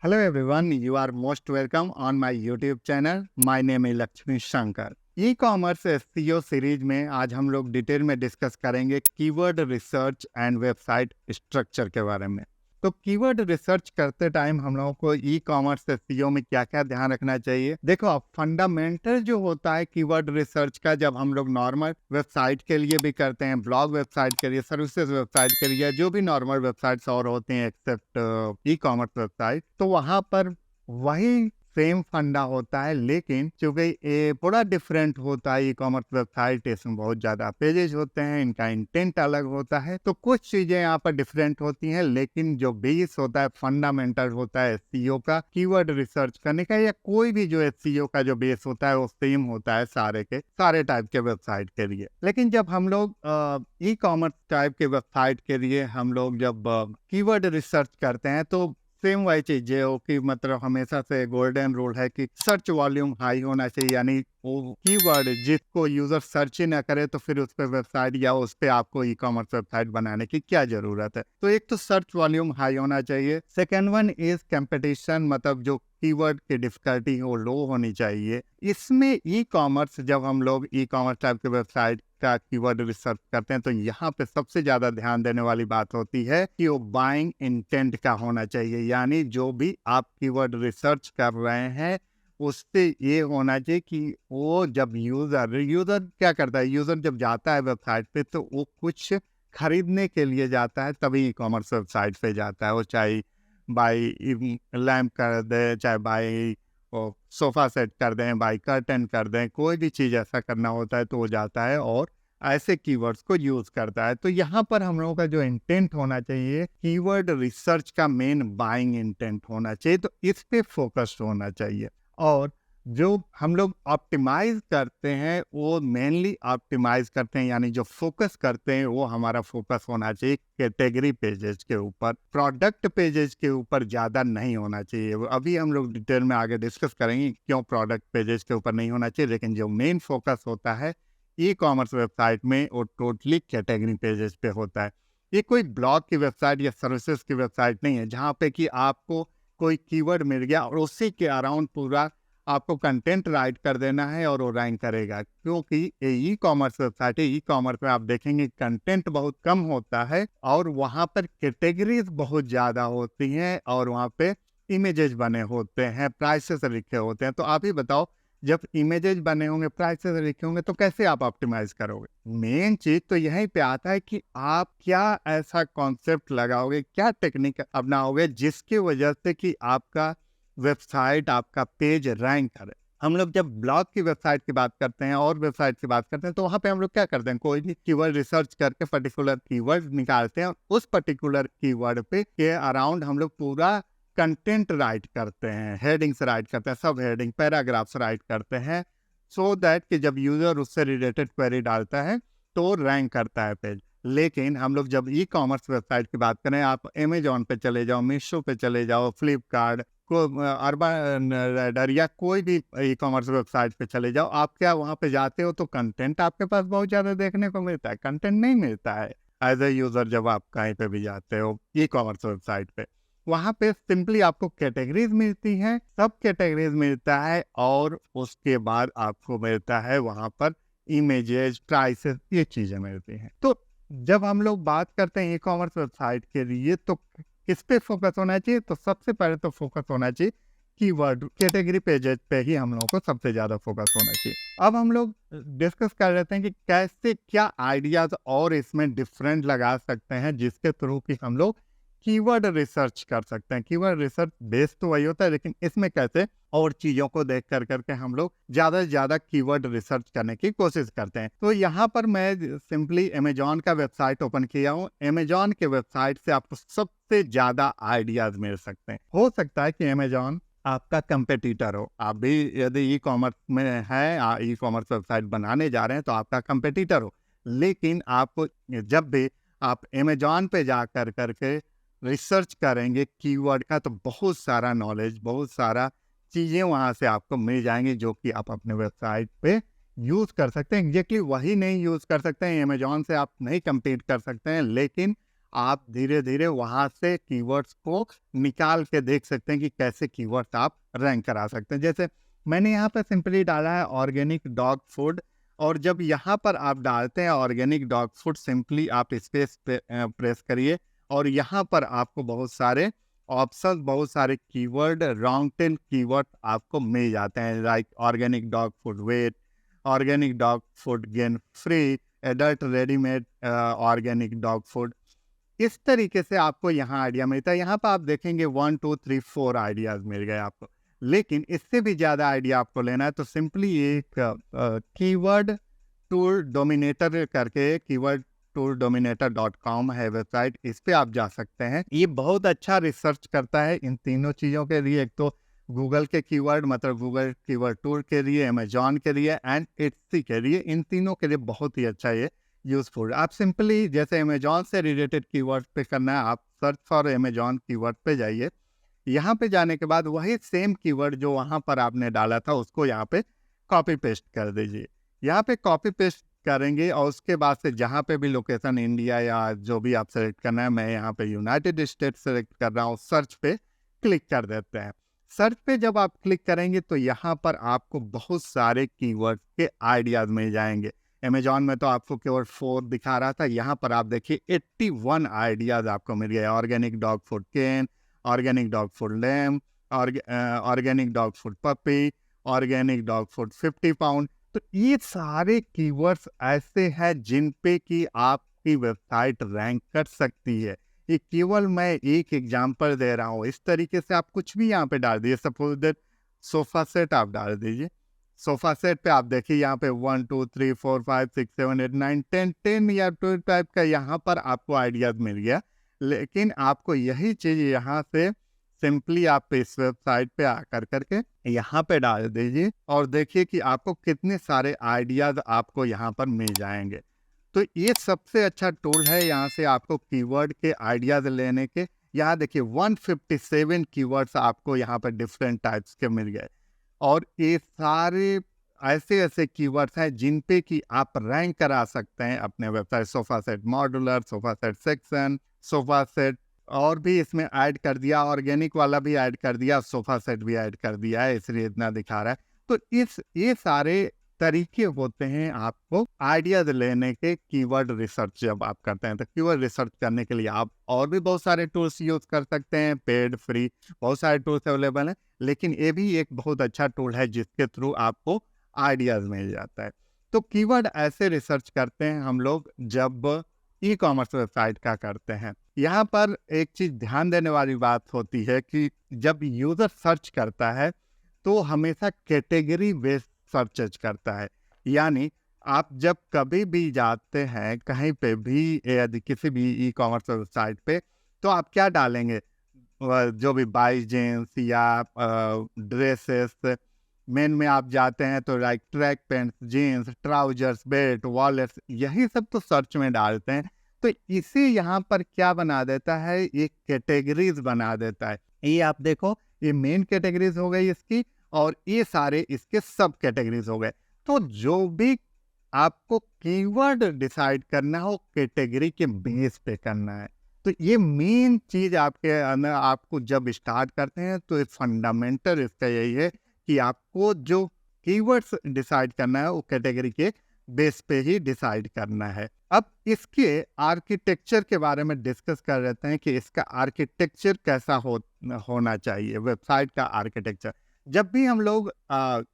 Hello everyone, you are most welcome on my YouTube channel. My name is Lakshmi Shankar. E commerce SEO series में आज हम लोग detail में discuss करेंगे keyword research and website structure के बारे में। तो कीवर्ड रिसर्च करते टाइम हम लोगों को ई कॉमर्स एसईओ में क्या क्या ध्यान रखना चाहिए। देखो, अब फंडामेंटल जो होता है कीवर्ड रिसर्च का, जब हम लोग नॉर्मल वेबसाइट के लिए भी करते हैं, ब्लॉग वेबसाइट के लिए, सर्विसेज वेबसाइट के लिए, जो भी नॉर्मल वेबसाइट्स और होते हैं एक्सेप्ट ई कॉमर्स वेबसाइट, तो वहां पर वही सेम फंडा होता है। लेकिन चूंकि ये थोड़ा डिफरेंट होता है, ई कॉमर्स वेबसाइट, इसमें बहुत ज्यादा पेजेस होते हैं, इनका इंटेंट अलग होता है, तो कुछ चीजें यहाँ पर डिफरेंट होती हैं। लेकिन जो बेस होता है, फंडामेंटल होता है एसईओ का, कीवर्ड रिसर्च करने का, या कोई भी जो एसईओ का जो बेस होता है वो सेम होता है सारे के सारे टाइप के वेबसाइट के लिए। लेकिन जब हम लोग ई कॉमर्स टाइप के वेबसाइट के लिए हम लोग जब कीवर्ड रिसर्च करते हैं, तो सेम वही चीज है कि मतलब हमेशा से गोल्डन रूल है कि सर्च वॉल्यूम हाई होना चाहिए। यानी वो कीवर्ड जिसको यूजर सर्च ही ना करे, तो फिर उस पे वेबसाइट या उस पे आपको ई कॉमर्स वेबसाइट बनाने की क्या जरूरत है। तो एक तो सर्च वॉल्यूम हाई होना चाहिए। सेकेंड वन इज कंपटीशन, मतलब जो कीवर्ड की डिफिकल्टी हो लो होनी चाहिए। इसमें ई कॉमर्स, जब हम लोग ई कॉमर्स टाइप के वेबसाइट का कीवर्ड रिसर्च करते हैं, तो यहाँ पे सबसे ज्यादा ध्यान देने वाली बात होती है कि वो बाइंग इंटेंट का होना चाहिए। यानी जो भी आप कीवर्ड रिसर्च कर रहे हैं, उससे ये होना चाहिए कि वो जब यूजर क्या करता है, यूजर जब जाता है वेबसाइट पे, तो वो कुछ खरीदने के लिए जाता है, तभी ई कॉमर्स वेबसाइट पे जाता है। वो चाहे बाई लैम्प कर दे, चाहे बाई सोफा सेट कर दें, बाई कर्टन कर दें, कोई भी चीज़ ऐसा करना होता है तो वो जाता है और ऐसे कीवर्ड्स को यूज करता है। तो यहाँ पर हम लोगों का जो इंटेंट होना चाहिए, कीवर्ड रिसर्च का मेन बाइंग इंटेंट होना चाहिए, तो इस पे फोकस होना चाहिए। और जो हम लोग ऑप्टिमाइज करते हैं, वो मेनली ऑप्टिमाइज करते हैं, यानी जो फोकस करते हैं, वो हमारा फोकस होना चाहिए कैटेगरी पेजेस के ऊपर, प्रोडक्ट पेजेस के ऊपर ज्यादा नहीं होना चाहिए। अभी हम लोग डिटेल में आगे डिस्कस करेंगे क्यों प्रोडक्ट पेजेस के ऊपर नहीं होना चाहिए। लेकिन जो मेन फोकस होता है ई कॉमर्स वेबसाइट में, वो टोटली कैटेगरी पेजेस पे होता है। ये कोई ब्लॉग की वेबसाइट या सर्विसेज की वेबसाइट नहीं है जहाँ पे कि आपको कोई कीवर्ड मिल गया और उसी के अराउंड पूरा आपको कंटेंट राइट कर देना है और वो रैंक करेगा। क्योंकि ये ई कॉमर्स वेबसाइट है, ई कॉमर्स में आप देखेंगे कंटेंट बहुत कम होता है और वहाँ पर कैटेगरीज बहुत ज़्यादा होती हैं, और वहाँ पे इमेजेस बने होते हैं, प्राइसेस लिखे होते हैं। तो आप ही बताओ, जब इमेजेस बने होंगे, प्राइसेस लिखे होंगे, तो कैसे आप ऑप्टिमाइज करोगे। मेन चीज तो यहीं पे आता है कि आप क्या ऐसा कॉन्सेप्ट लगाओगे, क्या टेक्निक अपनाओगे जिसकी वजह से कि आपका वेबसाइट, आपका पेज रैंक करे। हम लोग जब ब्लॉग की वेबसाइट की बात करते हैं और वेबसाइट की बात करते हैं, तो वहाँ पे हम लोग क्या करते हैं, कोई भी कीवर्ड रिसर्च करके पर्टिकुलर कीवर्ड निकालते हैं, उस पर्टिकुलर कीवर्ड पे के अराउंड हम लोग पूरा कंटेंट राइट करते हैं, हेडिंग्स राइट करते हैं, सब हेडिंग, पैराग्राफ्स राइट करते हैं, सो दैट कि जब यूजर उससे रिलेटेड क्वेरी डालता है तो रैंक करता है पेज। लेकिन हम लोग जब ई कॉमर्स वेबसाइट की बात करें, आप अमेजोन पे चले जाओ, मीशो पे चले जाओ, फ्लिपकार्ट को, अर्बन रैडर या कोई भी ई कॉमर्स वेबसाइट पे चले जाओ, आप क्या वहाँ पे जाते हो तो कंटेंट आपके पास बहुत ज़्यादा देखने को मिलता है, कंटेंट नहीं मिलता है एज ए यूज़र। जब आप कहीं पे भी जाते हो ई कॉमर्स वेबसाइट पे, वहाँ पे सिंपली आपको कैटेगरीज मिलती हैं, सब कैटेगरीज मिलता है, और उसके बाद आपको मिलता है वहाँ पर इमेजेस, प्राइसेस, ये चीज़ें मिलती हैं। तो जब हम लोग बात करते हैं ई कॉमर्स वेबसाइट के लिए, तो किस पे फोकस होना चाहिए, तो सबसे पहले तो फोकस होना चाहिए कीवर्ड कैटेगरी पेजेस पे ही हम लोगों को सबसे ज्यादा फोकस होना चाहिए। अब हम लोग डिस्कस कर लेते हैं कि कैसे क्या आइडियाज और इसमें डिफरेंट लगा सकते हैं, जिसके थ्रू कि हम लोग कीवर्ड रिसर्च कर सकते हैं। कीवर्ड रिसर्च बेस तो वही होता है, लेकिन इसमें कैसे और चीजों को देख कर करके हम लोग ज्यादा से ज्यादा कीवर्ड रिसर्च करने की कोशिश करते हैं। तो यहाँ पर मैं सिंपली अमेजॉन का वेबसाइट ओपन किया हूँ। अमेजॉन के वेबसाइट से आपको सबसे ज्यादा आइडियाज मिल सकते हैं। हो सकता है कि अमेजॉन आपका कंपेटिटर हो, आप भी यदि ई कॉमर्स में है, ई कॉमर्स वेबसाइट बनाने जा रहे हैं, तो आपका कंपेटिटर हो। लेकिन आप जब भी आप अमेजॉन पे जा कर करके रिसर्च करेंगे कीवर्ड का, तो बहुत सारा नॉलेज, बहुत सारा चीज़ें वहाँ से आपको मिल जाएंगी, जो कि आप अपने वेबसाइट पे यूज़ कर सकते हैं। एग्जैक्टली वही नहीं यूज़ कर सकते हैं, अमेजॉन से आप नहीं compete कर सकते हैं, लेकिन आप धीरे धीरे वहां से कीवर्ड्स को निकाल के देख सकते हैं कि कैसे कीवर्ड्स आप रैंक करा सकते हैं। जैसे मैंने यहाँ पे सिंपली डाला है ऑर्गेनिक डॉग फूड, और जब यहाँ पर आप डालते हैं ऑर्गेनिक डॉग फूड, सिंपली आप स्पेस प्रेस करिए और यहाँ पर आपको बहुत सारे ऑप्शन, बहुत सारे कीवर्ड, लॉन्ग टेल कीवर्ड आपको मिल जाते हैं, like organic dog food wet, organic dog food grain free, adult readymade organic dog food. इस तरीके से आपको यहाँ आइडिया मिलता है। यहाँ पर आप देखेंगे 1 2 3 4 आइडियाज मिल गए आपको, लेकिन इससे भी ज़्यादा आइडिया आपको लेना है तो सिंपली एक कीवर्ड टूल डोमिनेटर करके, कीवर्ड टूल डोमिनेटर.com है वेबसाइट, इस पे आप जा सकते हैं। ये बहुत अच्छा रिसर्च करता है इन तीनों चीज़ों के लिए, एक तो गूगल के कीवर्ड मतलब गूगल कीवर्ड टूल के लिए, अमेजॉन के लिए एंड एटसी के लिए, इन तीनों के लिए बहुत ही अच्छा ये यूजफुल। आप सिंपली जैसे अमेजॉन से रिलेटेड कीवर्ड पे करना है, आप सर्च फॉर अमेजॉन कीवर्ड पे जाइए। यहाँ पे जाने के बाद वही सेम कीवर्ड जो वहाँ पर आपने डाला था उसको यहाँ पे कॉपी पेस्ट कर दीजिए। यहाँ पे कॉपी पेस्ट करेंगे और उसके बाद से जहाँ पे भी लोकेशन इंडिया या जो भी आप सेलेक्ट करना है, मैं यहाँ पे यूनाइटेड स्टेट्स सेलेक्ट कर रहा हूँ, सर्च पे क्लिक कर देते हैं। सर्च पे जब आप क्लिक करेंगे तो यहाँ पर आपको बहुत सारे कीवर्ड्स के आइडियाज मिल जाएंगे। अमेजॉन में तो आपको केवल 4 दिखा रहा था, यहाँ पर आप देखिए 81 आइडियाज आपको मिल गए। Organic dog food can, organic dog food lamb, organic dog food puppy, organic dog food 50 pound. तो ये सारे कीवर्ड्स ऐसे हैं जिन पे कि आपकी वेबसाइट रैंक कर सकती है। ये केवल मैं एक एग्जांपल दे रहा हूँ। इस तरीके से आप कुछ भी यहाँ पे डाल दीजिए। सपोज दैट सोफा सेट आप डाल दीजिए। सोफा सेट पे आप देखिए यहाँ पे 1 2 3 4 5 6 7 8 9 10 या 12 टाइप का यहाँ पर आपको आइडियाज मिल गया। लेकिन आपको यही चीज यहाँ से सिंपली आप इस वेबसाइट पे आकर करके यहाँ पे डाल दीजिए और देखिए कि आपको कितने सारे आइडियाज आपको यहाँ पर मिल जाएंगे। तो ये सबसे अच्छा टूल है यहाँ से आपको कीवर्ड के आइडियाज लेने के। यहाँ देखिए 157 कीवर्ड्स आपको यहाँ पर डिफरेंट टाइप्स के मिल गए, और ये सारे ऐसे ऐसे कीवर्ड्स हैं जिन पे कि आप रैंक करा सकते हैं अपने website. Sofa set modular, sofa set section, sofa set और भी इसमें ऐड कर दिया, ऑर्गेनिक वाला भी ऐड कर दिया, सोफा सेट भी ऐड कर दिया है, इसलिए इतना दिखा रहा है। तो ये सारे तरीके होते हैं आपको आइडियाज लेने के कीवर्ड रिसर्च जब आप करते हैं। तो कीवर्ड रिसर्च करने के लिए आप और भी बहुत सारे टूल्स यूज कर सकते हैं, पेड फ्री बहुत सारे टूल्स अवेलेबल हैं, लेकिन ये भी एक बहुत अच्छा टूल है जिसके थ्रू आपको आइडियाज मिल जाता है। तो कीवर्ड ऐसे रिसर्च करते हैं हम लोग जब ई कॉमर्स वेबसाइट का करते हैं। यहाँ पर एक चीज ध्यान देने वाली बात होती है कि जब यूजर सर्च करता है तो हमेशा कैटेगरी बेस्ड सर्च करता है। यानी आप जब कभी भी जाते हैं कहीं पे भी यदि किसी भी ई कॉमर्स वेबसाइट पे, तो आप क्या डालेंगे, जो भी बाई जींस या ड्रेसेस, मेन में आप जाते हैं तो like track pants, jeans, trousers, belt, wallets, यही सब तो सर्च में डालते हैं। तो इसे यहाँ पर क्या बना देता है, एक कैटेगरीज बना देता है। ये आप देखो, ये मेन कैटेगरीज हो गई इसकी, और ये सारे इसके सब कैटेगरीज हो गए। तो जो भी आपको कीवर्ड डिसाइड करना हो कैटेगरी के बेस पे करना है। तो ये मेन चीज आपके अंदर, आपको जब स्टार्ट करते हैं तो फंडामेंटल इसका यही है कि आपको जो कीवर्ड्स डिसाइड करना है वो कैटेगरी के बेस पे ही डिसाइड करना है। अब इसके आर्किटेक्चर के बारे में डिस्कस कर लेते हैं कि इसका आर्किटेक्चर कैसा होना चाहिए, वेबसाइट का आर्किटेक्चर। जब भी हम लोग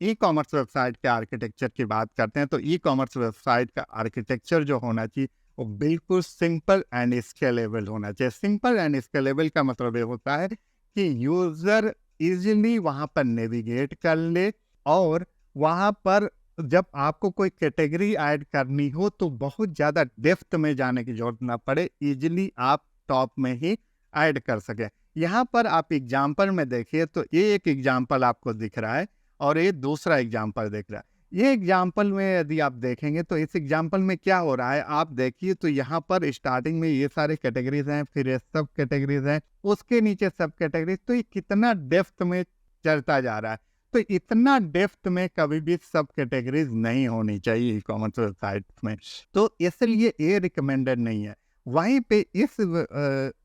ई कॉमर्स वेबसाइट के आर्किटेक्चर की बात करते हैं तो ई कॉमर्स वेबसाइट का आर्किटेक्चर जो होना चाहिए वो बिल्कुल सिंपल एंड स्केलेबल होना चाहिए। सिंपल एंड स्केलेबल का मतलब ये होता है कि यूजर इजीली वहां पर नेविगेट कर ले, और वहां पर जब आपको कोई कैटेगरी ऐड करनी हो तो बहुत ज़्यादा डेप्थ में जाने की जरूरत ना पड़े, इजीली आप टॉप में ही ऐड कर सके। यहाँ पर आप एग्जाम्पल में देखिए तो ये एक एग्जाम्पल आपको दिख रहा है और ये दूसरा एग्जाम्पल दिख रहा है। ये एग्जाम्पल में यदि आप देखेंगे तो इस एग्जाम्पल में क्या हो रहा है, आप देखिए तो यहाँ पर स्टार्टिंग में ये सारे कैटेगरीज हैं, फिर ये सब कैटेगरीज हैं, उसके नीचे सब कैटेगरीज। तो ये कितना डेप्थ में चलता जा रहा है। तो इतना डेप्थ में कभी भी सब कैटेगरीज नहीं होनी चाहिए ई कॉमर्स वेबसाइट में, तो इसलिए ये रिकमेंडेड नहीं है। वहीं पे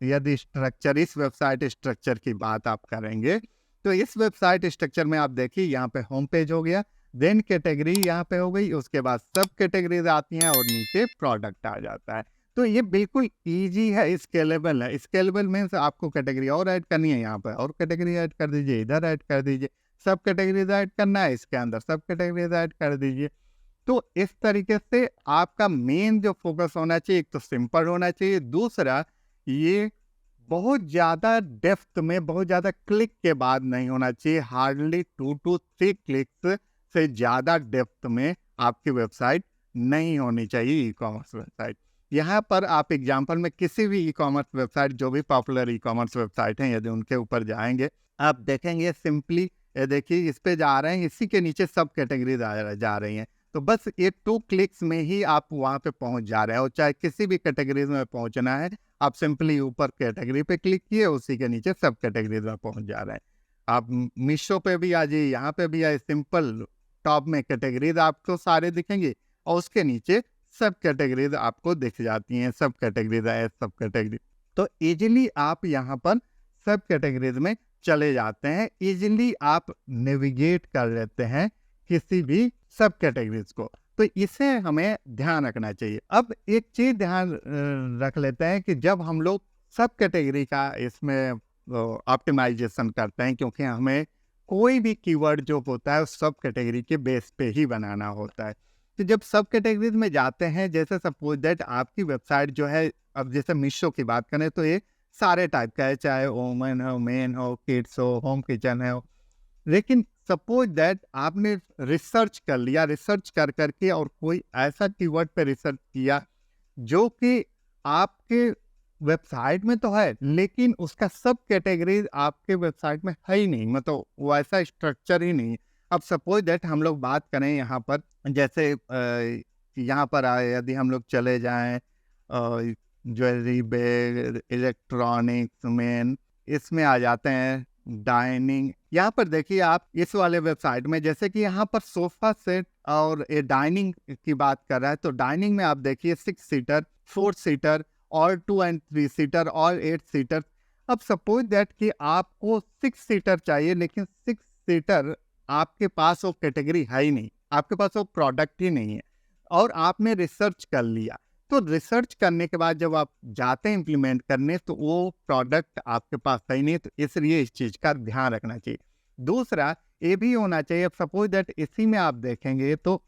यदि स्ट्रक्चर, इस वेबसाइट स्ट्रक्चर की बात आप करेंगे, तो इस वेबसाइट स्ट्रक्चर में आप देखिए यहाँ पे होम पेज हो गया, देन कैटेगरी यहाँ पे हो गई, उसके बाद सब कैटेगरीज आती हैं और नीचे प्रोडक्ट आ जाता है। तो ये बिल्कुल ईजी है, स्केलेबल है। स्केलेबल मीन्स आपको कैटेगरी और ऐड करनी है, यहाँ पे और कैटेगरी ऐड कर दीजिए, इधर ऐड कर दीजिए, सब कैटेगरीज ऐड करना है, इसके अंदर सब कैटेगरीज ऐड कर दीजिए। तो इस तरीके से आपका मेन जो फोकस होना चाहिए, एक तो सिंपल होना चाहिए, दूसरा ये बहुत ज़्यादा डेप्थ में, बहुत ज़्यादा क्लिक के बाद नहीं होना चाहिए। हार्डली 2 to 3 क्लिक्स से ज़्यादा डेप्थ में आपकी वेबसाइट नहीं होनी चाहिए, ई कॉमर्स वेबसाइट। यहाँ पर आप एग्जांपल में किसी भी ई कॉमर्स वेबसाइट, जो भी पॉपुलर ई कॉमर्स वेबसाइट हैं, यदि उनके ऊपर जाएंगे, आप देखेंगे सिंपली, ये देखिए इस पे जा रहे हैं, इसी के नीचे सब कैटेगरीज जा रही हैं। तो बस ये 2 क्लिक्स में ही आप वहाँ पे पहुँच जा रहे हैं, और चाहे किसी भी कैटेगरीज में पहुँचना है, आप सिंपली ऊपर कैटेगरी पे क्लिक किए, उसी के नीचे सब कैटेगरीज में पहुँच जा रहे हैं। आप मीशो पे भी आ जाइए, यहाँ पे भी आए, सिंपल टॉप में कैटेगरीज आपको सारे दिखेंगे, और उसके नीचे सब कैटेगरीज आपको दिख जाती हैं, सब कैटेगरीज है, सब कैटेगरी। तो इजीली आप यहाँ पर सब कैटेगरीज में चले जाते हैं, इजीली आप नेविगेट कर लेते हैं किसी भी सब कैटेगरीज को। तो इसे हमें ध्यान रखना चाहिए। अब एक चीज ध्यान रख लेते हैं कि जब हम लोग सब कैटेगरी का इसमें ऑप्टिमाइजेशन करते हैं, क्योंकि हमें कोई भी कीवर्ड जो होता है उस सब कैटेगरी के बेस पे ही बनाना होता है। तो जब सब कैटेगरीज में जाते हैं, जैसे सपोज दैट आपकी वेबसाइट जो है, अब जैसे मीशो की बात करें तो ये सारे टाइप का है, चाहे वोमेन हो, मेन हो, किड्स हो, होम किचन है। लेकिन सपोज दैट आपने रिसर्च कर लिया, रिसर्च कर करके और कोई ऐसा कीवर्ड पे रिसर्च किया जो कि आपके वेबसाइट में तो है, लेकिन उसका सब कैटेगरी आपके वेबसाइट में है ही नहीं, मतलब वैसा स्ट्रक्चर ही नहीं है। अब सपोज दैट हम लोग बात करें यहाँ पर, जैसे यहाँ पर आए, यदि हम लोग चले जाएं ज्वेलरी, बैग, इलेक्ट्रॉनिक्स, मेन, इसमें आ जाते हैं, डाइनिंग। यहाँ पर देखिए आप इस वाले वेबसाइट में, जैसे कि यहाँ पर सोफा सेट और ये डाइनिंग की बात कर रहा है, तो डाइनिंग में आप देखिए 6 सीटर, 4 सीटर, और 2 and 3 सीटर, और 8 सीटर। अब सपोज दैट कि आपको 6 सीटर चाहिए, लेकिन 6 सीटर आपके पास वो कैटेगरी है ही नहीं, आपके पास वो प्रोडक्ट ही नहीं है, और आपने रिसर्च कर लिया। तो रिसर्च करने के बाद जब आप जाते हैं इम्प्लीमेंट करने, तो वो प्रोडक्ट आपके पास है ही नहीं, तो इसलिए इस चीज़ का ध्यान रखना चाहिए। दूसरा ये भी होना चाहिए, अब सपोज दैट इसी में आप देखेंगे तो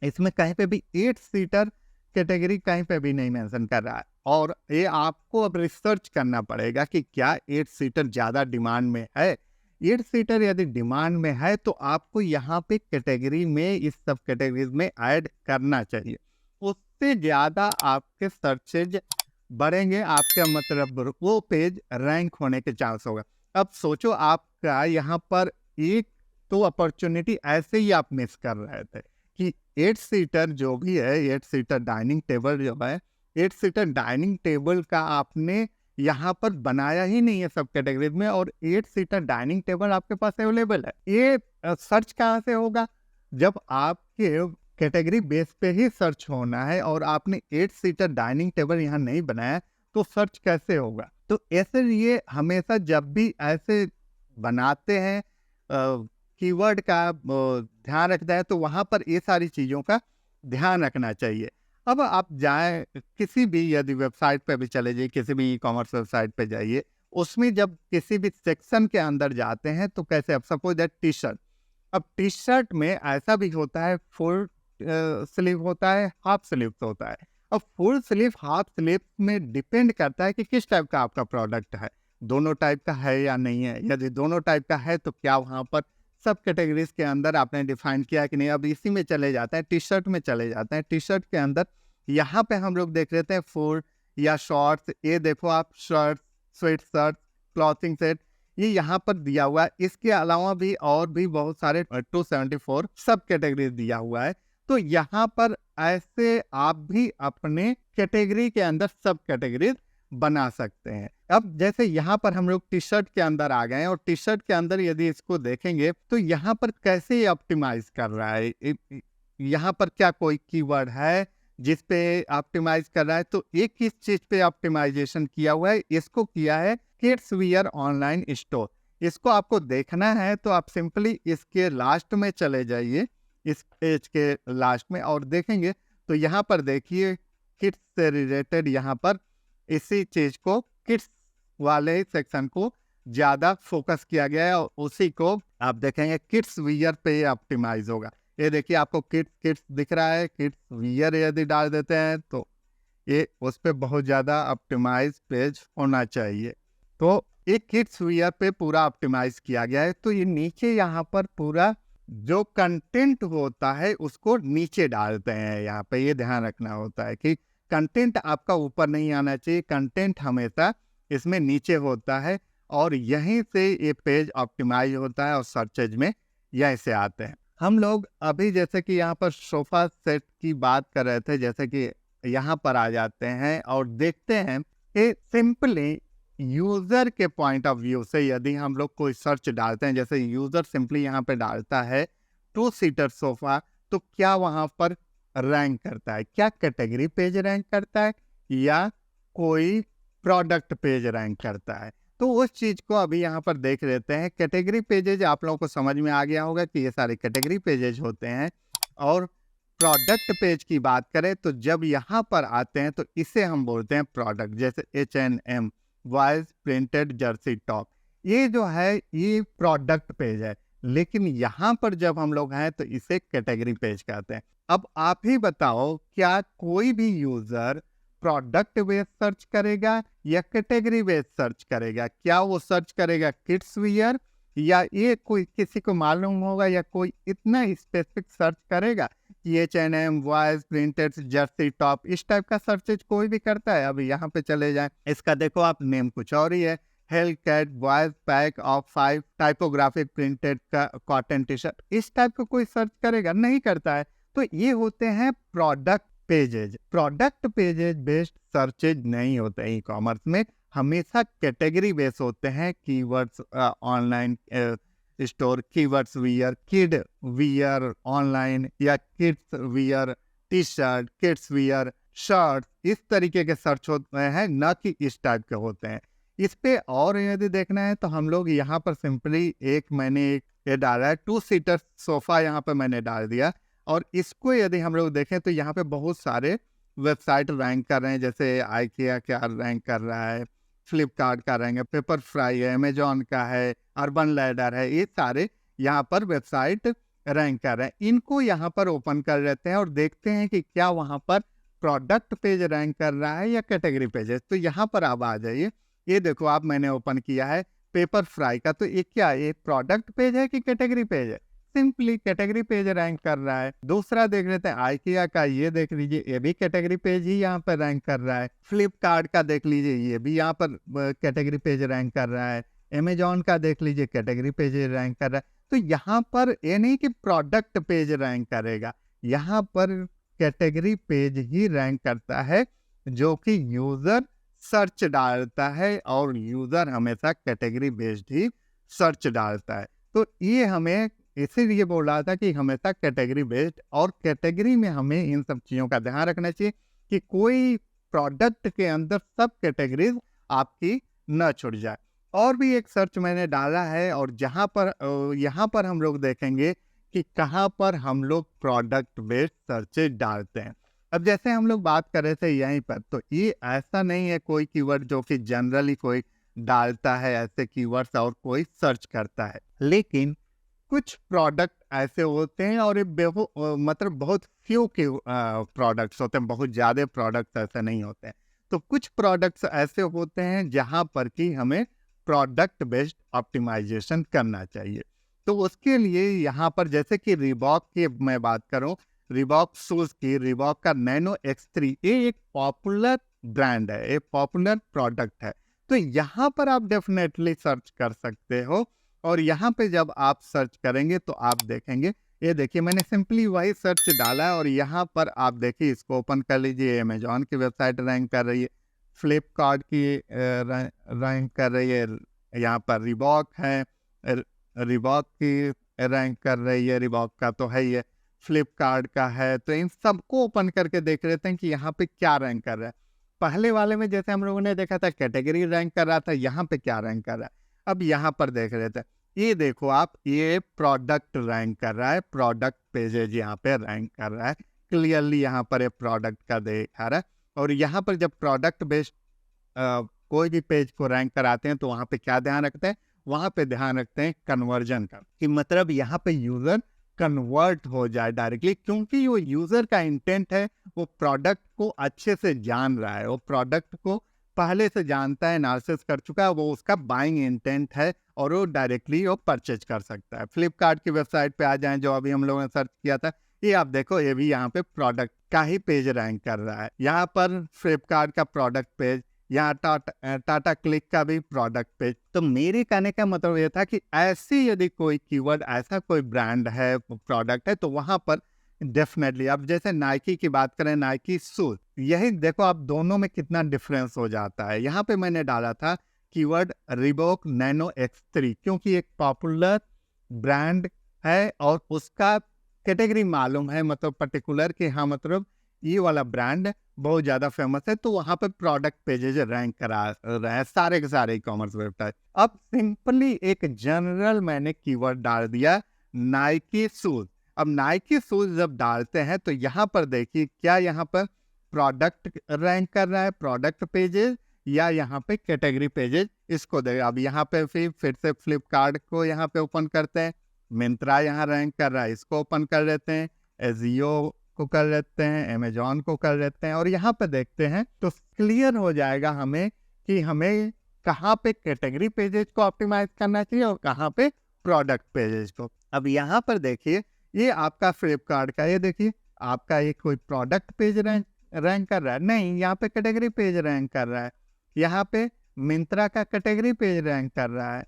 इसमें कहीं पे भी 8 सीटर कैटेगरी कहीं पे भी नहीं मेंशन कर रहा है, और ये आपको अब रिसर्च करना पड़ेगा कि क्या 8 सीटर ज़्यादा डिमांड में है। 8 सीटर यदि डिमांड में है, तो आपको यहाँ पे कैटेगरी में, इस सब कैटेगरीज में ऐड करना चाहिए। उससे ज़्यादा आपके सर्चेज बढ़ेंगे, आपका मतलब वो पेज रैंक होने के चांस होगा। अब सोचो आपका यहाँ पर एक तो अपॉर्चुनिटी ऐसे ही आप मिस कर रहे थे कि 8 सीटर जो भी है, 8 सीटर डाइनिंग टेबल जो है, 8 सीटर डाइनिंग टेबल का आपने यहाँ पर बनाया ही नहीं है सब कैटेगरीज में, और 8 सीटर डाइनिंग टेबल आपके पास अवेलेबल है। ये सर्च कहाँ से होगा? जब आपके कैटेगरी बेस पे ही सर्च होना है, और आपने 8 सीटर डाइनिंग टेबल यहाँ नहीं बनाया, तो सर्च कैसे होगा? तो ऐसे लिए हमेशा जब भी ऐसे बनाते हैं कीवर्ड का ध्यान रखता है, तो वहाँ पर ये सारी चीज़ों का ध्यान रखना चाहिए। अब आप जाएं किसी भी, यदि वेबसाइट पे भी चले जाइए, किसी भी ई कॉमर्स वेबसाइट पे जाइए, उसमें जब किसी भी सेक्शन के अंदर जाते हैं तो कैसे, अब सपोज दैट टी शर्ट, अब टी शर्ट में ऐसा भी होता है, फुल स्लीव होता है, हाफ स्लीव होता है। अब फुल स्लीव, हाफ स्लीव में डिपेंड करता है कि किस टाइप का आपका प्रोडक्ट है, दोनों टाइप का है या नहीं है। यदि दोनों टाइप का है, तो क्या वहाँ पर सब कैटेगरीज के अंदर आपने डिफाइन किया कि नहीं? अब इसी में चले जाते हैं, टी शर्ट में चले जाते हैं। टी शर्ट के अंदर यहाँ पे हम लोग देख लेते हैं फुल या शॉर्ट्स। ये देखो आप, shirt, sweat shirt, clothing set, ये यहाँ पर दिया हुआ है। इसके अलावा भी और भी बहुत सारे 274 सब कैटेगरीज दिया हुआ है। तो यहाँ पर ऐसे आप भी अपने कैटेगरी के अंदर सब कैटेगरीज बना सकते हैं। अब जैसे यहाँ पर हम लोग टी शर्ट के अंदर आ गए हैं, और टी शर्ट के अंदर यदि इसको देखेंगे तो यहाँ पर कैसे ऑप्टिमाइज कर रहा है, यहाँ पर क्या कोई कीवर्ड है जिस पे ऑप्टिमाइज कर रहा है। तो एक किस चीज पे ऑप्टिमाइजेशन किया हुआ है, इसको किया है किड्स वियर ऑनलाइन स्टोर। इसको आपको देखना है तो आप सिंपली इसके लास्ट में चले जाइए, इस पेज के लास्ट में, और देखेंगे तो यहाँ पर देखिए किड्स से रिलेटेड यहाँ पर इसी चीज को, किड्स वाले सेक्शन को ज्यादा फोकस किया गया है और उसी को आप देखेंगे किड्स वियर पे ऑप्टिमाइज होगा। ये देखिए आपको किड्स किड्स दिख रहा है, किड्स वियर यदि डाल देते हैं तो ये उस पे बहुत ज्यादा ऑप्टिमाइज पेज होना चाहिए। तो एक किड्स वियर पे पूरा ऑप्टिमाइज किया गया है। तो ये नीचे यहाँ पर पूरा जो कंटेंट होता है उसको नीचे डालते हैं। यहाँ पे ये ध्यान रखना होता है कि कंटेंट आपका ऊपर नहीं आना चाहिए, कंटेंट हमेशा इसमें नीचे होता है और यहीं से ये पेज ऑप्टिमाइज होता है और सर्चेज में यहीं से आते हैं। हम लोग अभी जैसे कि यहाँ पर सोफा सेट की बात कर रहे थे, जैसे कि यहाँ पर आ जाते हैं और देखते हैं कि सिंपली यूजर के पॉइंट ऑफ व्यू से यदि हम लोग कोई सर्च डालते हैं, जैसे यूजर सिंपली यहाँ पे डालता है 2 सीटर सोफा, तो क्या वहां पर रैंक करता है, क्या कैटेगरी पेज रैंक करता है या कोई प्रोडक्ट पेज रैंक करता है। तो उस चीज को अभी यहाँ पर देख लेते हैं। कैटेगरी पेजेज आप लोगों को समझ में आ गया होगा कि ये सारे कैटेगरी पेजेज होते हैं। और प्रोडक्ट पेज की बात करें तो जब यहाँ पर आते हैं तो इसे हम बोलते हैं प्रोडक्ट, जैसे H&M boys printed Jersey top, ये जो है ये प्रोडक्ट पेज है। लेकिन यहाँ पर जब हम लोग हैं तो इसे कैटेगरी पेज कहते हैं। अब आप ही बताओ, क्या कोई भी यूजर प्रोडक्ट बेस्ड सर्च करेगा या कैटेगरी बेस्ड सर्च करेगा? क्या वो सर्च करेगा किड्स वियर, या ये कोई किसी को मालूम होगा या कोई इतना स्पेसिफिक सर्च करेगा कि H&M boys printed Jersey top, इस टाइप का सर्चेज कोई भी करता है? अभी यहाँ पे चले जाएं, इसका देखो आप नेम कुछ और ही है, Hellcat boys pack of 5 typographic printed का कॉटन टी शर्ट, इस टाइप का कोई सर्च करेगा? नहीं करता है। तो ये होते हैं product pages. Product pages based searches नहीं होते ई कॉमर्स में, हमेशा कैटेगरी बेस होते हैं। Keywords online store, keywords wear, kid wear online, या kids wear T shirt, kids wear shirt, इस तरीके के सर्च होते हैं, न कि इस टाइप के होते हैं। इस पे और यदि देखना है तो हम लोग यहाँ पर सिंपली मैंने ये डाला है 2 सीटर सोफा, यहाँ पे मैंने डाल दिया। और इसको यदि हम लोग देखें तो यहाँ पे बहुत सारे वेबसाइट रैंक कर रहे हैं, जैसे IKEA का रैंक कर रहा है, फ्लिपकार्ट का रैंक है, पेपर फ्राई है, अमेजोन का है, अर्बन लैडर है, ये सारे यहाँ पर वेबसाइट रैंक कर रहे हैं। इनको यहाँ पर ओपन कर लेते हैं और देखते हैं कि क्या वहाँ पर प्रोडक्ट पेज रैंक कर रहा है या कैटेगरी पेज है। तो यहाँ पर आप आ जाइए, ये देखो आप, मैंने ओपन किया है पेपर फ्राई का, तो ये क्या, ये प्रोडक्ट पेज है कि कैटेगरी पेज है? सिंपली कैटेगरी पेज रैंक कर रहा है। दूसरा देख लेते हैं IKEA का, ये देख लीजिए, ये भी कैटेगरी पेज ही यहाँ पर रैंक कर रहा है। फ्लिपकार्ट का देख लीजिए, ये भी यहाँ पर कैटेगरी पेज रैंक कर रहा है। अमेजोन का देख लीजिए, कैटेगरी पेज रैंक कर रहा है। तो यहाँ पर ये नहीं कि प्रोडक्ट पेज रैंक करेगा, यहाँ पर कैटेगरी पेज ही रैंक करता है, जो कि यूजर सर्च डालता है, और यूजर हमेशा कैटेगरी बेस्ड ही सर्च डालता है। तो ये हमें इसीलिए बोल रहा था कि हमेशा कैटेगरी बेस्ड, और कैटेगरी में हमें इन सब चीज़ों का ध्यान रखना चाहिए कि कोई प्रोडक्ट के अंदर सब कैटेगरीज आपकी न छूट जाए। और भी एक सर्च मैंने डाला है, और जहाँ पर यहाँ पर हम लोग देखेंगे कि कहाँ पर हम लोग प्रोडक्ट बेस्ड सर्चेज डालते हैं। अब जैसे हम लोग बात कर रहे थे यहीं पर, तो ये ऐसा नहीं है कोई कीवर्ड जो कि जनरली कोई डालता है ऐसे कीवर्ड्स और कोई सर्च करता है, लेकिन कुछ प्रोडक्ट ऐसे होते हैं, और ये मतलब बहुत फ्यू के प्रोडक्ट्स होते हैं, बहुत ज़्यादा प्रोडक्ट्स ऐसे नहीं होते हैं। तो कुछ प्रोडक्ट्स ऐसे होते हैं जहां पर कि हमें प्रोडक्ट बेस्ड ऑप्टिमाइजेशन करना चाहिए। तो उसके लिए यहाँ पर जैसे कि रिबॉक की मैं बात करूं, रिबॉक शूज की, रिबॉक का नैनो X3, ये एक पॉपुलर ब्रांड है, एक पॉपुलर प्रोडक्ट है। तो यहाँ पर आप डेफिनेटली सर्च कर सकते हो, और यहाँ पे जब आप सर्च करेंगे तो आप देखेंगे, ये देखिए मैंने सिंपली वही सर्च डाला है, और यहाँ पर आप देखिए, इसको ओपन कर लीजिए, अमेजॉन की वेबसाइट रैंक कर रही है, फ्लिपकार्ट की रैंक कर रही है, यहाँ पर रिबॉक है, रिबॉक की रैंक कर रही है, रिबॉक का तो है ही है, फ्लिपकार्ट का है, तो इन सबको ओपन करके देख लेते हैं कि यहाँ पे क्या रैंक कर रहा है। पहले वाले में जैसे हम लोगों ने देखा था कैटेगरी रैंक कर रहा था, यहाँ पे क्या रैंक कर रहा है। अब यहाँ पर देख लेते हैं, ये देखो आप, ये प्रोडक्ट रैंक कर रहा है, प्रोडक्ट पेजेज यहाँ पे रैंक कर रहा है, क्लियरली यहाँ पर ये प्रोडक्ट का दिखा रहा है। और यहाँ पर जब प्रोडक्ट बेस्ड कोई भी पेज को रैंक कराते हैं तो वहाँ पे क्या ध्यान रखते हैं, वहाँ पे ध्यान रखते हैं कन्वर्जन का, कि मतलब यहाँ पे यूजर कन्वर्ट हो जाए डायरेक्टली, क्योंकि वो यूजर का इंटेंट है, वो प्रोडक्ट को अच्छे से जान रहा है, वो प्रोडक्ट को पहले से जानता है, एनालिसिस कर चुका है, वो उसका बाइंग इंटेंट है और वो डायरेक्टली वो परचेज कर सकता है। फ्लिपकार्ट की वेबसाइट पे आ जाएं, जो अभी हम लोगों ने सर्च किया था, ये आप देखो, ये भी यहाँ पे प्रोडक्ट का ही पेज रैंक कर रहा है। यहाँ पर फ्लिपकार्ट का प्रोडक्ट पेज, यहाँ टाटा क्लिक का भी प्रोडक्ट पेज। तो मेरे कहने का मतलब ये था कि ऐसी यदि कोई कीवर्ड, ऐसा कोई ब्रांड है, प्रोडक्ट है, तो वहां पर डेफिनेटली, अब जैसे नाइकी की बात करें, नाइकी शूज, यही देखो आप, दोनों में कितना डिफरेंस हो जाता है। यहाँ पे मैंने डाला था कीवर्ड रिबॉक नैनो X3, क्योंकि एक पॉपुलर ब्रांड है और उसका कैटेगरी मालूम है, मतलब पर्टिकुलर कि हाँ, मतलब ये वाला ब्रांड बहुत ज्यादा फेमस है, तो वहां पर प्रोडक्ट पेजेज रैंक करा रहे हैं सारे के सारे ई-कॉमर्स वेबसाइट। अब सिंपली एक जनरल मैंने कीवर्ड डाल दिया, नाइकी शूज। अब नाइकी शूज जब डालते हैं तो यहाँ पर देखिए, क्या यहाँ पर प्रोडक्ट रैंक कर रहा है, प्रोडक्ट पेजेस, या यहाँ पे कैटेगरी पेजेस, इसको दे। अब यहाँ पे फिर से फ्लिपकार्ट को यहाँ पे ओपन करते हैं, मिंत्रा यहाँ रैंक कर रहा है, इसको ओपन कर लेते हैं, एजियो को कर लेते हैं, अमेजॉन को कर लेते हैं, और यहाँ पे देखते हैं तो क्लियर हो जाएगा हमें कि हमें कहाँ पे कैटेगरी पेजेस को ऑप्टिमाइज करना चाहिए और कहाँ पे प्रोडक्ट पेजेस को। अब यहाँ पर देखिए, ये आपका फ्लिपकार्ट का, ये देखिए आपका ये कोई प्रोडक्ट पेज रैंक कर रहा है, नहीं, यहाँ पे कैटेगरी पेज रैंक कर रहा है। यहाँ पे मिंत्रा का कैटेगरी पेज रैंक कर रहा है,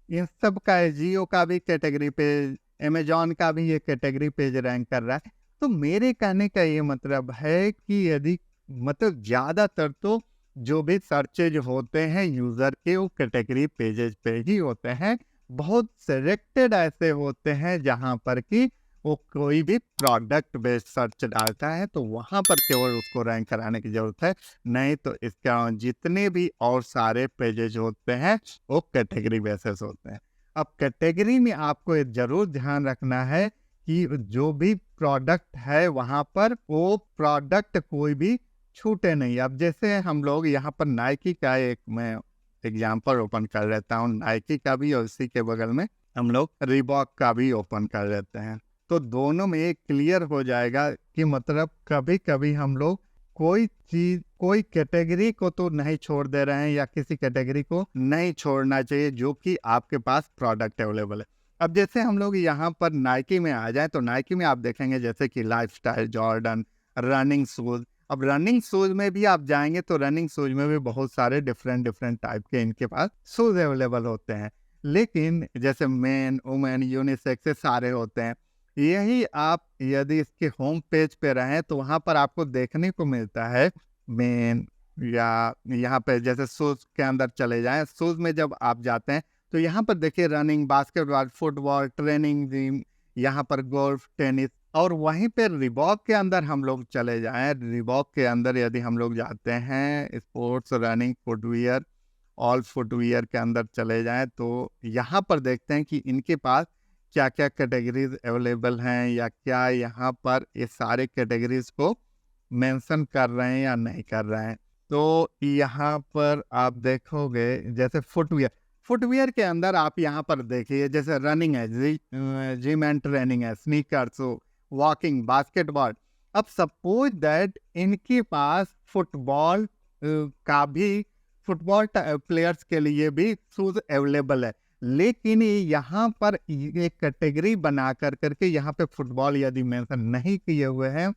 इन सब का, जियो का भी कैटेगरी पेज, अमेजॉन का भी ये कैटेगरी पेज रैंक कर रहा है। तो मेरे कहने का ये मतलब है कि यदि, मतलब ज्यादातर तो जो भी सर्चेज होते हैं यूजर के, वो कैटेगरी पेजेज पे ही होते हैं। बहुत सिलेक्टेड ऐसे होते हैं जहां पर कि वो कोई भी प्रोडक्ट बेस्ड सर्च डालता है तो वहां पर केवल उसको रैंक कराने की जरूरत है, नहीं तो इसका जितने भी और सारे पेजेज होते हैं वो कैटेगरी बेसिस होते हैं। अब कैटेगरी में आपको जरूर ध्यान रखना है कि जो भी प्रोडक्ट है वहां पर वो प्रोडक्ट कोई भी छूटे नहीं। अब जैसे हम लोग यहाँ पर नाइकी का एक मैं एग्जांपल ओपन कर लेता हूँ, नाइकी का भी, और इसी के बगल में हम लोग रिबॉक का भी ओपन कर लेते हैं, तो दोनों में एक क्लियर हो जाएगा कि मतलब कभी कभी हम लोग कोई चीज, कोई कैटेगरी को तो नहीं छोड़ दे रहे हैं, या किसी कैटेगरी को नहीं छोड़ना चाहिए जो कि आपके पास प्रोडक्ट अवेलेबल है। अब जैसे हम लोग यहाँ पर नाइकी में आ जाएं, तो नाइकी में आप देखेंगे जैसे कि लाइफस्टाइल, जॉर्डन, रनिंग शूज। अब रनिंग शूज में भी आप जाएंगे तो रनिंग शूज में भी बहुत सारे डिफरेंट टाइप के इनके पास शूज अवेलेबल होते हैं, लेकिन जैसे मेन, वुमेन, यूनिसेक्स सारे होते हैं। यही आप यदि इसके होम पेज पे रहें तो वहां पर आपको देखने को मिलता है मेन, या यहाँ पे जैसे शूज के अंदर चले जाएं, शूज में जब आप जाते हैं तो यहाँ पर देखिए running, basketball, football, training, gym, यहाँ पर गोल्फ, टेनिस। और वहीं पे रिबॉक के अंदर हम लोग चले जाएं, रिबॉक के अंदर यदि हम लोग जाते हैं, sports, running, footwear, all footwear के अंदर चले जाएं, तो यहाँ पर देखते हैं कि इनके पास क्या क्या कैटेगरीज अवेलेबल हैं, या क्या यहाँ पर ये सारे कैटेगरीज को मेंशन कर रहे हैं या नहीं कर रहे हैं। तो यहाँ पर आप देखोगे जैसे फुटवियर के अंदर आप यहाँ पर देखिए, जैसे रनिंग है, जिम एंड ट्रेनिंग है, स्नीकर्स, वॉकिंग, बास्केटबॉल। अब सपोज दैट इनके पास फुटबॉल का भी, फुटबॉल प्लेयर्स के लिए भी शूज अवेलेबल है, लेकिन यहाँ पर ये कैटेगरी बना करके यहाँ पे फुटबॉल यदि मेंशन नहीं किए हुए हैं,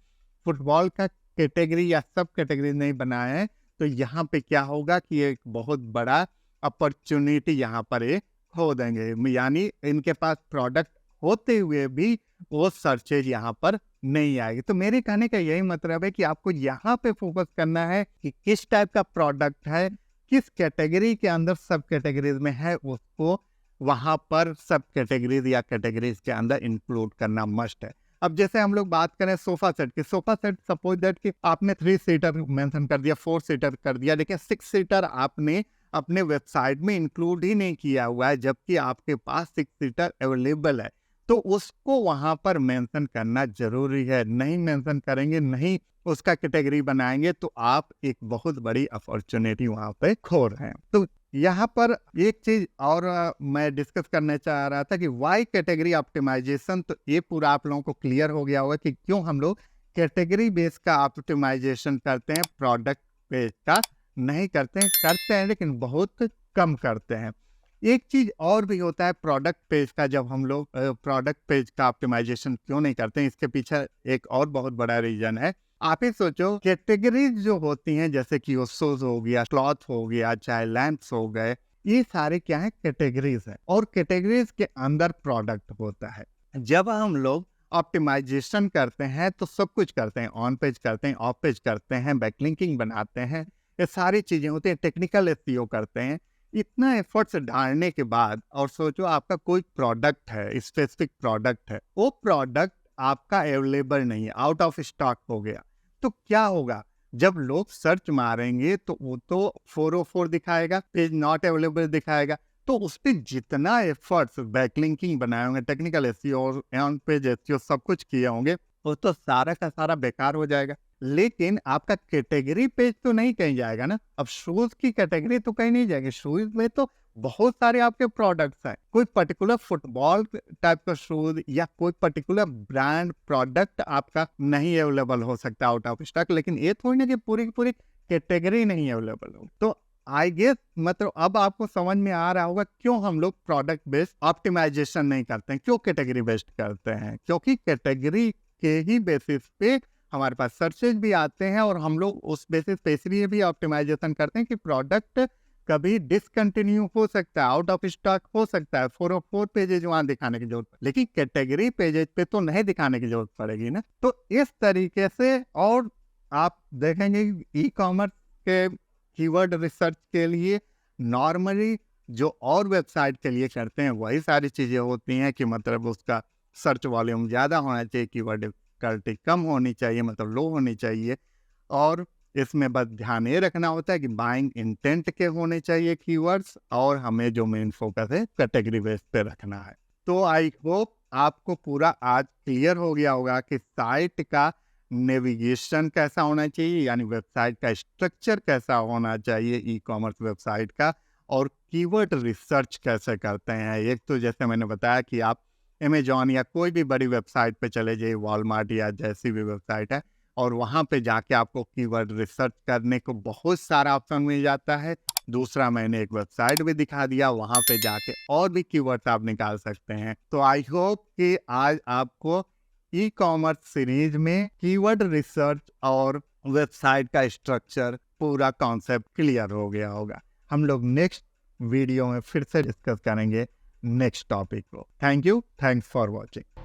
फुटबॉल का कैटेगरी या सब कैटेगरी नहीं बनाए हैं, तो यहाँ पे क्या होगा कि एक बहुत बड़ा अपॉर्चुनिटी यहाँ पर ये खो देंगे। यानी इनके पास प्रोडक्ट होते हुए भी वो सर्चेज यहाँ पर नहीं आएगी। तो मेरे कहने का यही मतलब है कि आपको यहाँ पे फोकस करना है कि किस टाइप का प्रोडक्ट है, किस कैटेगरी के अंदर सब कैटेगरीज में है, उसको वहां पर सब कैटेगरीज या कैटेगरीज के अंदर इंक्लूड करना मस्ट है। अब जैसे हम लोग बात करें सोफा सेट की, सोफा सेट सपोज दैट कि आपने 3 सीटर मेंशन कर दिया, 4 सीटर कर दिया, लेकिन 6 सीटर आपने अपने वेबसाइट में इंक्लूड ही नहीं किया हुआ है, जबकि आपके पास 6 सीटर अवेलेबल है, तो उसको वहां पर मेंशन करना जरूरी है। नहीं मेंशन करेंगे, नहीं उसका कैटेगरी बनाएंगे, तो आप एक बहुत बड़ी अपॉर्चुनिटी वहां पे खो रहे हैं। तो यहाँ पर एक चीज और मैं डिस्कस करना चाह रहा था कि वाई कैटेगरी ऑप्टिमाइजेशन। तो ये पूरा आप लोगों को क्लियर हो गया होगा कि क्यों हम लोग कैटेगरी बेस का ऑप्टिमाइजेशन करते हैं, प्रोडक्ट बेस का नहीं करते हैं। करते हैं लेकिन बहुत कम करते हैं। एक चीज और भी होता है प्रोडक्ट पेज का, जब हम लोग प्रोडक्ट पेज का ऑप्टिमाइजेशन क्यों नहीं करते हैं, इसके पीछे एक और बहुत बड़ा रीजन है। आप ही सोचो, कैटेगरीज जो होती हैं जैसे कि शूज हो गया, क्लॉथ हो गया, चाहे लैंप्स हो गए, ये सारे क्या है, कैटेगरीज है, और कैटेगरीज के अंदर प्रोडक्ट होता है। जब हम लोग ऑप्टिमाइजेशन करते हैं तो सब कुछ करते हैं, ऑन पेज करते हैं, ऑफ पेज करते हैं, बैकलिंकिंग बनाते हैं, ये सारी चीजें होती हैं, टेक्निकल एसईओ करते हैं। इतना एफर्ट्स डालने के बाद, और सोचो आपका कोई प्रोडक्ट है, स्पेसिफिक प्रोडक्ट है, वो प्रोडक्ट आपका अवेलेबल नहीं है, आउट ऑफ स्टॉक हो गया, तो क्या होगा? जब लोग सर्च मारेंगे तो वो तो 404 दिखाएगा, पेज नॉट अवेलेबल दिखाएगा। तो उस पर जितना एफर्ट्स बैकलिंकिंग बनाए होंगे, टेक्निकल एसईओ और ऑन पेज एसईओ सब कुछ किए होंगे, वो तो सारा का सारा बेकार हो जाएगा। लेकिन आपका कैटेगरी पेज तो नहीं कहीं जाएगा ना। अब शूज की कैटेगरी तो कहीं नहीं जाएगी, शूज में तो बहुत सारे आपके प्रोडक्ट्स हैं। कोई पर्टिकुलर फुटबॉल टाइप का शूज या कोई पर्टिकुलर ब्रांड प्रोडक्ट आपका नहीं अवेलेबल हो सकता आउट ऑफ स्टॉक, लेकिन ये थोड़ी ना कि पूरी की पूरी कैटेगरी नहीं अवेलेबल हो। तो आई गेस मतलब अब आपको समझ में आ रहा होगा क्यों हम लोग प्रोडक्ट बेस्ड ऑप्टिमाइजेशन नहीं करते हैं, क्यों कैटेगरी बेस्ड करते हैं। क्योंकि कैटेगरी के ही बेसिस पे हमारे पास सर्चेज भी आते हैं, और हम लोग उस बेसिस पे इसलिए भी ऑप्टिमाइजेशन करते हैं कि प्रोडक्ट कभी डिसकंटिन्यू हो सकता है, आउट ऑफ स्टॉक हो सकता है, 404 पेजेज वहां दिखाने की जरूरत, लेकिन कैटेगरी पेजेज पे तो नहीं दिखाने की जरूरत पड़ेगी ना। तो इस तरीके से, और आप देखेंगे ई कॉमर्स के कीवर्ड रिसर्च के लिए नॉर्मली जो और वेबसाइट के लिए करते हैं वही सारी चीजें होती हैं कि मतलब उसका सर्च वॉल्यूम ज्यादा होना चाहिए, कीवर्ड डिफिकल्टी कम होनी चाहिए, मतलब लो होनी चाहिए, और इसमें बस ध्यान ये रखना होता है कि बाइंग इंटेंट के होने चाहिए कीवर्ड्स, और हमें जो मेन फोकस है कैटेगरी बेस पे रखना है। तो आई होप आपको पूरा आज क्लियर हो गया होगा कि साइट का नेविगेशन कैसा होना चाहिए, यानी वेबसाइट का स्ट्रक्चर कैसा होना चाहिए ई कॉमर्स वेबसाइट का, और कीवर्ड रिसर्च कैसे करते हैं। एक तो जैसे मैंने बताया कि आप अमेजॉन या कोई भी बड़ी वेबसाइट पे चले जाइए, वॉलमार्ट या जैसी भी वेबसाइट है, और वहाँ पे जाके आपको कीवर्ड रिसर्च करने को बहुत सारा ऑप्शन मिल जाता है। दूसरा, मैंने एक वेबसाइट भी दिखा दिया, वहाँ पे जाके और भी कीवर्ड्स आप निकाल सकते हैं। तो आई होप कि आज आपको ई कॉमर्स सीरीज में कीवर्ड रिसर्च और वेबसाइट का स्ट्रक्चर पूरा कॉन्सेप्ट क्लियर हो गया होगा। हम लोग नेक्स्ट वीडियो में फिर से डिस्कस करेंगे नेक्स्ट टॉपिक को। Thank you, thanks for watching.